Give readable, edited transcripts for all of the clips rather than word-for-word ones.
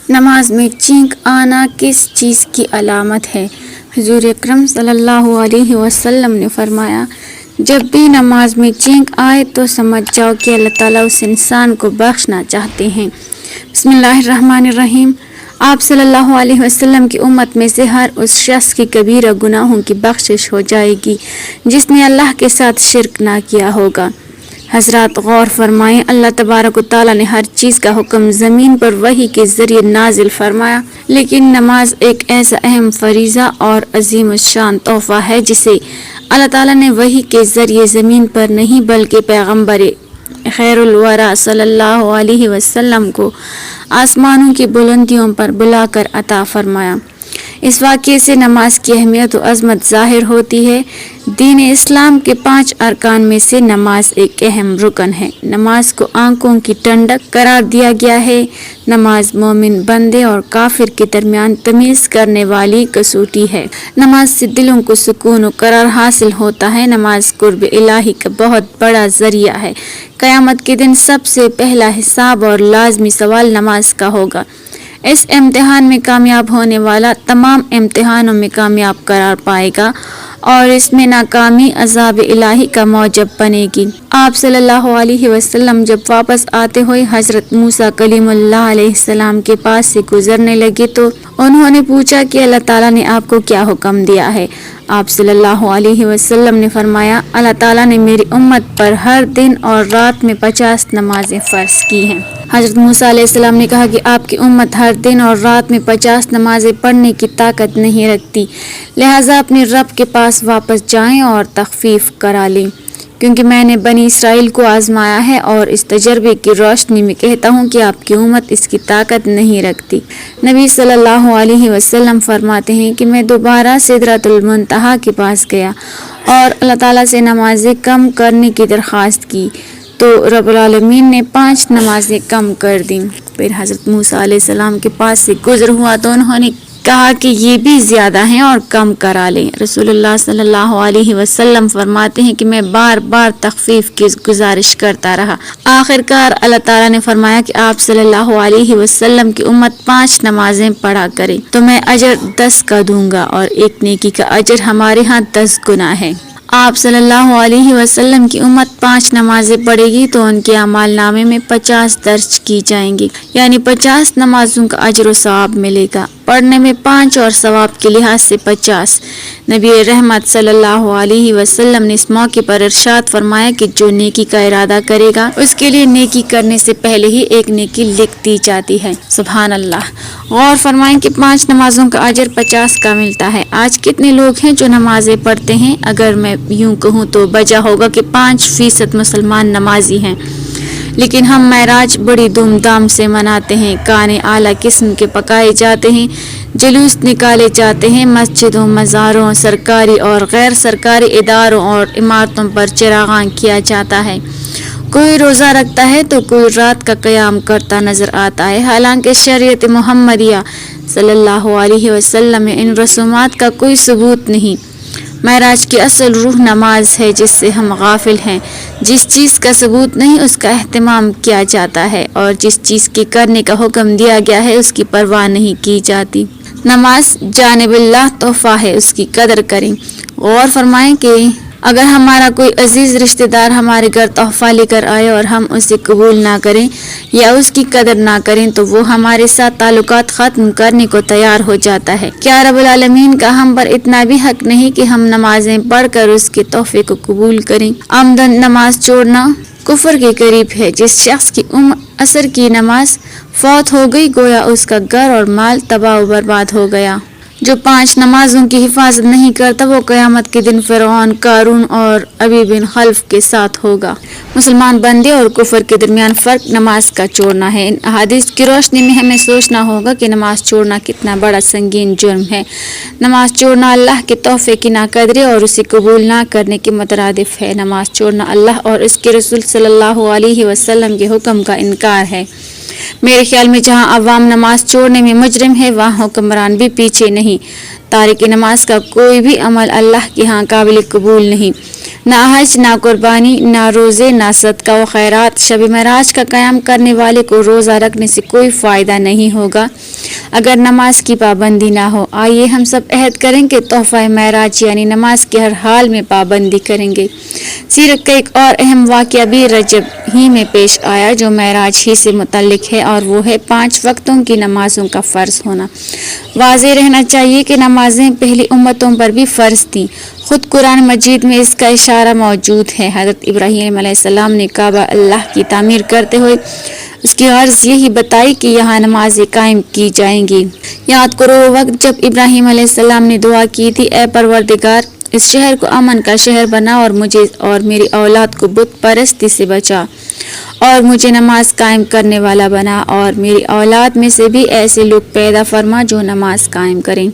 نماز میں چینک آنا کس چیز کی علامت ہے؟ حضور اکرم صلی اللہ علیہ وسلم نے فرمایا، جب بھی نماز میں چینک آئے تو سمجھ جاؤ کہ اللہ تعالیٰ اس انسان کو بخشنا چاہتے ہیں۔ بسم اللہ الرحمن الرحیم۔ آپ صلی اللہ علیہ وسلم کی امت میں سے ہر اس شخص کی کبیرہ گناہوں کی بخشش ہو جائے گی جس نے اللہ کے ساتھ شرک نہ کیا ہوگا۔ حضرات غور فرمائیں، اللہ تبارک و تعالیٰ نے ہر چیز کا حکم زمین پر وحی کے ذریعے نازل فرمایا، لیکن نماز ایک ایسا اہم فریضہ اور عظیم الشان تحفہ ہے جسے اللہ تعالیٰ نے وحی کے ذریعے زمین پر نہیں بلکہ پیغمبر خیر الورا صلی اللہ علیہ وسلم کو آسمانوں کی بلندیوں پر بلا کر عطا فرمایا۔ اس واقعے سے نماز کی اہمیت و عظمت ظاہر ہوتی ہے۔ دین اسلام کے 5 ارکان میں سے نماز ایک اہم رکن ہے۔ نماز کو آنکھوں کی ٹھنڈک قرار دیا گیا ہے۔ نماز مومن بندے اور کافر کے درمیان تمیز کرنے والی کسوٹی ہے۔ نماز سے دلوں کو سکون و قرار حاصل ہوتا ہے۔ نماز قرب الہی کا بہت بڑا ذریعہ ہے۔ قیامت کے دن سب سے پہلا حساب اور لازمی سوال نماز کا ہوگا۔ اس امتحان میں کامیاب ہونے والا تمام امتحانوں میں کامیاب قرار پائے گا اور اس میں ناکامی عذاب الہی کا موجب بنے گی۔ آپ صلی اللہ علیہ وسلم جب واپس آتے ہوئے حضرت موسیٰ کلیم اللہ علیہ السلام کے پاس سے گزرنے لگے تو انہوں نے پوچھا کہ اللہ تعالیٰ نے آپ کو کیا حکم دیا ہے؟ آپ صلی اللہ علیہ وسلم نے فرمایا، اللہ تعالیٰ نے میری امت پر ہر دن اور رات میں 50 نمازیں فرض کی ہیں۔ حضرت موسیٰ علیہ السلام نے کہا کہ آپ کی امت ہر دن اور رات میں 50 نمازیں پڑھنے کی طاقت نہیں رکھتی، لہٰذا اپنے رب کے پاس واپس جائیں اور تخفیف کرا لیں، کیونکہ میں نے بنی اسرائیل کو آزمایا ہے اور اس تجربے کی روشنی میں کہتا ہوں کہ آپ کی امت اس کی طاقت نہیں رکھتی۔ نبی صلی اللہ علیہ وسلم فرماتے ہیں کہ میں دوبارہ سدرۃ المنتہا کے پاس گیا اور اللہ تعالیٰ سے نمازیں کم کرنے کی درخواست کی تو رب العالمین نے 5 نمازیں کم کر دیں۔ پھر حضرت موسیٰ علیہ السلام کے پاس سے گزر ہوا تو انہوں نے کہا کہ یہ بھی زیادہ ہیں اور کم کرا لیں۔ رسول اللہ صلی اللہ علیہ وسلم فرماتے ہیں کہ میں بار بار تخفیف کی گزارش کرتا رہا۔ آخر کار اللہ تعالیٰ نے فرمایا کہ آپ صلی اللہ علیہ وسلم کی امت 5 نمازیں پڑھا کریں تو میں اجر 10 کا دوں گا اور ایک نیکی کا اجر ہمارے ہاں 10 گنا ہے۔ آپ صلی اللہ علیہ وسلم کی امت 5 نمازیں پڑھے گی تو ان کے اعمال نامے میں 50 درج کی جائیں گی، یعنی 50 نمازوں کا اجر و ثواب ملے گا۔ پڑھنے میں 5 اور ثواب کے لحاظ سے 50۔ نبی رحمت صلی اللہ علیہ وسلم نے اس موقع پر ارشاد فرمایا کہ جو نیکی کا ارادہ کرے گا اس کے لیے نیکی کرنے سے پہلے ہی ایک نیکی لکھ دی جاتی ہے۔ سبحان اللہ۔ غور فرمائیں کہ 5 نمازوں کا اجر 50 کا ملتا ہے۔ آج کتنے لوگ ہیں جو نمازیں پڑھتے ہیں؟ اگر میں یوں کہوں تو بجا ہوگا کہ 5% مسلمان نمازی ہیں، لیکن ہم معراج بڑی دھوم دھام سے مناتے ہیں، کھانے اعلیٰ قسم کے پکائے جاتے ہیں، جلوس نکالے جاتے ہیں، مسجدوں، مزاروں، سرکاری اور غیر سرکاری اداروں اور عمارتوں پر چراغاں کیا جاتا ہے۔ کوئی روزہ رکھتا ہے تو کوئی رات کا قیام کرتا نظر آتا ہے، حالانکہ شریعت محمدیہ صلی اللہ علیہ وسلم میں ان رسومات کا کوئی ثبوت نہیں۔ معراج کی اصل روح نماز ہے جس سے ہم غافل ہیں۔ جس چیز کا ثبوت نہیں اس کا اہتمام کیا جاتا ہے اور جس چیز کے کرنے کا حکم دیا گیا ہے اس کی پرواہ نہیں کی جاتی۔ نماز جانب اللہ تحفہ ہے، اس کی قدر کریں۔ غور فرمائیں کہ اگر ہمارا کوئی عزیز رشتہ دار ہمارے گھر تحفہ لے کر آئے اور ہم اسے قبول نہ کریں یا اس کی قدر نہ کریں تو وہ ہمارے ساتھ تعلقات ختم کرنے کو تیار ہو جاتا ہے۔ کیا رب العالمین کا ہم پر اتنا بھی حق نہیں کہ ہم نمازیں پڑھ کر اس کے تحفے کو قبول کریں؟ عمدن نماز چھوڑنا کفر کے قریب ہے۔ جس شخص کی عصر کی نماز فوت ہو گئی گویا اس کا گھر اور مال تباہ و برباد ہو گیا۔ جو 5 نمازوں کی حفاظت نہیں کرتا وہ قیامت کے دن فرعون، قارون اور ابی بن خلف کے ساتھ ہوگا۔ مسلمان بندے اور کفر کے درمیان فرق نماز کا چھوڑنا ہے۔ ان احادیث کی روشنی میں ہمیں سوچنا ہوگا کہ نماز چھوڑنا کتنا بڑا سنگین جرم ہے۔ نماز چھوڑنا اللہ کے تحفے کی ناقدری اور اسے قبول نہ کرنے کے مترادف ہے۔ نماز چھوڑنا اللہ اور اس کے رسول صلی اللہ علیہ وسلم کے حکم کا انکار ہے۔ میرے خیال میں جہاں عوام نماز چھوڑنے میں مجرم ہے وہاں حکمران بھی پیچھے نہیں۔ تارک نماز کا کوئی بھی عمل اللہ کے ہاں قابل قبول نہیں۔ نہ حج، نہ قربانی، نہ روزے، نہ صدقہ و خیرات۔ شب معراج کا قیام کرنے والے کو روزہ رکھنے سے کوئی فائدہ نہیں ہوگا اگر نماز کی پابندی نہ ہو۔ آئیے ہم سب عہد کریں کہ تحفہ معراج یعنی نماز کی ہر حال میں پابندی کریں گے۔ سیرت کا ایک اور اہم واقعہ بھی رجب ہی میں پیش آیا جو معراج ہی سے متعلق ہے، اور وہ ہے 5 وقتوں کی نمازوں کا فرض ہونا۔ واضح رہنا چاہیے کہ نمازیں پہلی امتوں پر بھی فرض تھیں۔ خود قرآن مجید میں اس کا اشارہ موجود ہے۔ حضرت ابراہیم علیہ السلام نے کعبہ اللہ کی تعمیر کرتے ہوئے اس کی غرض یہی بتائی کہ یہاں نمازیں قائم کی جائیں گی۔ یاد کرو وہ وقت جب ابراہیم علیہ السلام نے دعا کی تھی، اے پروردگار، اس شہر کو امن کا شہر بنا اور مجھے اور میری اولاد کو بت پرستی سے بچا، اور مجھے نماز قائم کرنے والا بنا، اور میری اولاد میں سے بھی ایسے لوگ پیدا فرما جو نماز قائم کریں۔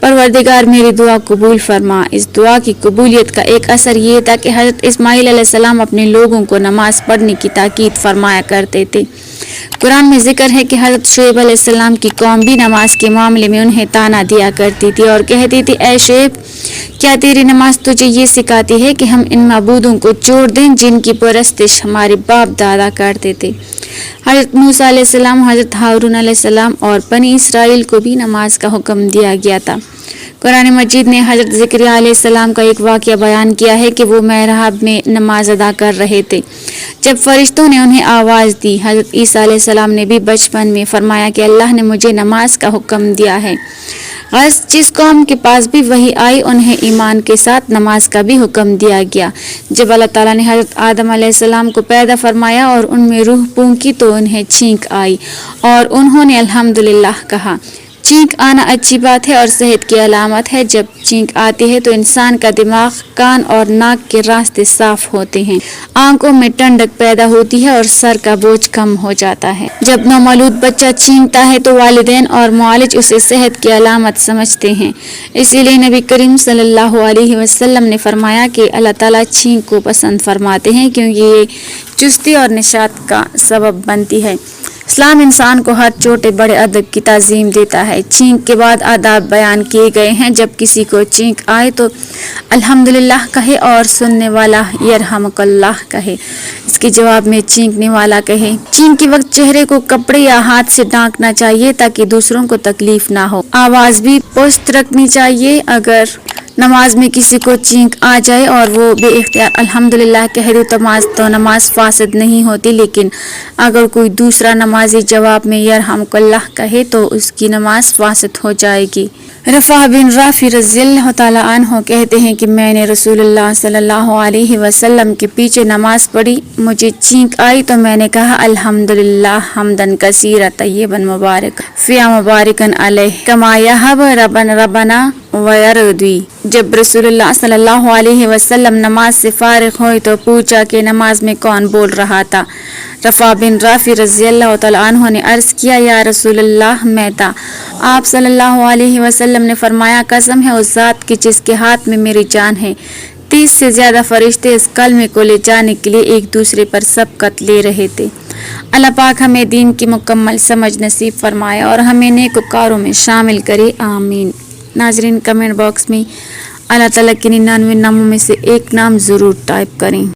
پروردگار میری دعا قبول فرما۔ اس دعا کی قبولیت کا ایک اثر یہ تھا کہ حضرت اسماعیل علیہ السلام اپنے لوگوں کو نماز پڑھنے کی تاکید فرمایا کرتے تھے۔ قرآن میں ذکر ہے کہ حضرت شعیب علیہ السلام کی قوم بھی نماز کے معاملے میں انہیں طعنہ دیا کرتی تھی اور کہتی تھی، اے شعیب، کیا تیری نماز تجھے یہ سکھاتی ہے کہ ہم ان معبودوں کو چھوڑ دیں جن کی پرستش ہمارے باپ دادا کرتے تھے؟ حضرت موسیٰ علیہ السلام، حضرت ہارون علیہ السلام اور بنی اسرائیل کو بھی نماز کا حکم دیا گیا تھا۔ قرآن مجید نے حضرت زکریا علیہ السلام کا ایک واقعہ بیان کیا ہے کہ وہ محراب میں نماز ادا کر رہے تھے جب فرشتوں نے انہیں آواز دی۔ حضرت عیسیٰ علیہ السلام نے بھی بچپن میں فرمایا کہ اللہ نے مجھے نماز کا حکم دیا ہے۔ غرض جس قوم کے پاس بھی وحی آئی انہیں ایمان کے ساتھ نماز کا بھی حکم دیا گیا۔ جب اللہ تعالیٰ نے حضرت آدم علیہ السلام کو پیدا فرمایا اور ان میں روح پھونکی تو انہیں چھینک آئی اور انہوں نے الحمدللہ کہا۔ چھینک آنا اچھی بات ہے اور صحت کی علامت ہے۔ جب چھینک آتی ہے تو انسان کا دماغ، کان اور ناک کے راستے صاف ہوتے ہیں، آنکھوں میں ٹھنڈک پیدا ہوتی ہے اور سر کا بوجھ کم ہو جاتا ہے۔ جب نومولود بچہ چھینکتا ہے تو والدین اور معالج اسے صحت کی علامت سمجھتے ہیں۔ اسی لیے نبی کریم صلی اللہ علیہ وسلم نے فرمایا کہ اللہ تعالیٰ چھینک کو پسند فرماتے ہیں کیونکہ یہ چستی اور نشاط کا سبب بنتی ہے۔ اسلام انسان کو ہر چھوٹے بڑے ادب کی تعظیم دیتا ہے۔ چھینک کے بعد آداب بیان کیے گئے ہیں۔ جب کسی کو چھینک آئے تو الحمدللہ کہے اور سننے والا یرحمک اللہ کہے۔ اس کے جواب میں چھینکنے والا کہے۔ چھینک کے وقت چہرے کو کپڑے یا ہاتھ سے ڈھانکنا چاہیے تاکہ دوسروں کو تکلیف نہ ہو۔ آواز بھی پست رکھنی چاہیے۔ اگر نماز میں کسی کو چھینک آ جائے اور وہ بے اختیار الحمدللہ کہہ دے تو نماز فاسد نہیں ہوتی، لیکن اگر کوئی دوسرا نمازی جواب میں یرحمک اللہ کہے تو اس کی نماز فاسد ہو جائے گی۔ رفاع بن رافع رضی اللہ تعالیٰ عنہ کہتے ہیں کہ میں نے رسول اللہ صلی اللہ علیہ وسلم کے پیچھے نماز پڑھی، مجھے چھینک آئی تو میں نے کہا الحمدللہ حمدن کثیرا طیبا مبارک فیہا مبارکا علیہ کما یحب ربنا ویرضی۔ جب رسول اللہ صلی اللہ علیہ وسلم نماز سے فارغ ہوئے تو پوچھا کہ نماز میں کون بول رہا تھا؟ رفاع بن رافع رضی اللہ تعالیٰ عنہ نے عرض کیا، یا رسول اللہ میں تھا۔ آپ صلی اللہ علیہ وسلم نے فرمایا، قسم ہے اس ذات کی جس کے ہاتھ میں میری جان ہے، 30 سے زیادہ فرشتے اس کلمے کو لے جانے کے لیے ایک دوسرے پر سبقت لے رہے تھے۔ اللہ پاک ہمیں دین کی مکمل سمجھ نصیب فرمائے اور ہمیں نیکوکاروں میں شامل کرے، آمین۔ ناظرین، کمنٹ باکس میں اللہ تعالیٰ کے 99 ناموں میں سے ایک نام ضرور ٹائپ کریں۔